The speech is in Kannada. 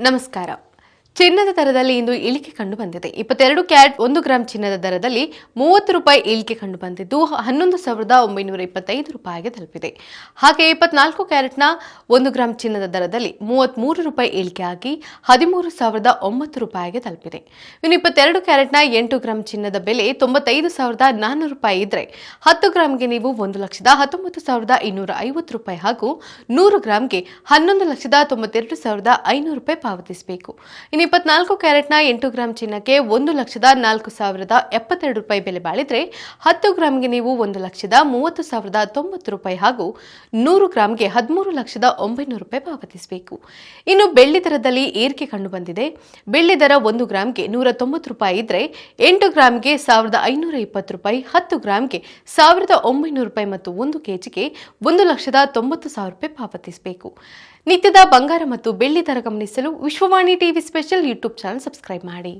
ನಮಸ್ಕಾರ. ಚಿನ್ನದ ದರದಲ್ಲಿ ಇಂದು ಇಳಿಕೆ ಕಂಡು ಬಂದಿದೆ. 22 ಕ್ಯಾರೆಟ್ 1 ಗ್ರಾಂ ಚಿನ್ನದ ದರದಲ್ಲಿ 30 ರೂಪಾಯಿ ಇಳಿಕೆ ಕಂಡು ಬಂದಿದ್ದು 11,925 ರೂಪಾಯಿಗೆ ತಲುಪಿದೆ. ಹಾಗೆ 24 ಕ್ಯಾರೆಟ್ನ 1 ಗ್ರಾಂ ಚಿನ್ನದ ದರದಲ್ಲಿ 33 ರೂಪಾಯಿ ಇಳಿಕೆಯಾಗಿ 13,009 ರೂಪಾಯಿಗೆ ತಲುಪಿದೆ. ಇನ್ನು 22 ಕ್ಯಾರೆಟ್ನ 8 ಗ್ರಾಂ ಚಿನ್ನದ ಬೆಲೆ 95,400 ರೂಪಾಯಿ ಇದ್ರೆ 10 ಗ್ರಾಂಗೆ ನೀವು 1,19,250 ರೂಪಾಯಿ ಹಾಗೂ 100 ಗ್ರಾಂಗೆ 11,92,500 ರೂಪಾಯಿ ಪಾವತಿಸಬೇಕು. 24 ಕ್ಯಾರೆಟ್ನ 8 ಗ್ರಾಂ ಚಿನ್ನಕ್ಕೆ 1,04,072 ರೂಪಾಯಿ ಬೆಲೆ ಬಾಳಿದ್ರೆ 10 ಗ್ರಾಂಗೆ ನೀವು 1,30,090 ರೂಪಾಯಿ ಹಾಗೂ 100 ಗ್ರಾಂಗೆ 13,900 ರೂಪಾಯಿ ಪಾವತಿಸಬೇಕು. ಇನ್ನು ಬೆಳ್ಳಿ ದರದಲ್ಲಿ ಏರಿಕೆ ಕಂಡು ಬಂದಿದೆ. ಬೆಳ್ಳಿ ದರ 1 ಗ್ರಾಂಗೆ 190 ರೂಪಾಯಿ ಇದ್ರೆ 8 ಗ್ರಾಂಗೆ 1,520 ರೂಪಾಯಿ, 10 ಗ್ರಾಂಗೆ 1,900 ರೂಪಾಯಿ ಮತ್ತು 1 ಕೆಜಿಗೆ 1,90,000 ರೂಪಾಯಿ ಪಾವತಿಸಬೇಕು. ನಿತ್ಯದ ಬಂಗಾರ ಮತ್ತು ಬೆಳ್ಳಿ ದರ ಗಮನಿಸಲು Vishwavani TV special YouTube channel subscribe ಮಾಡಿ.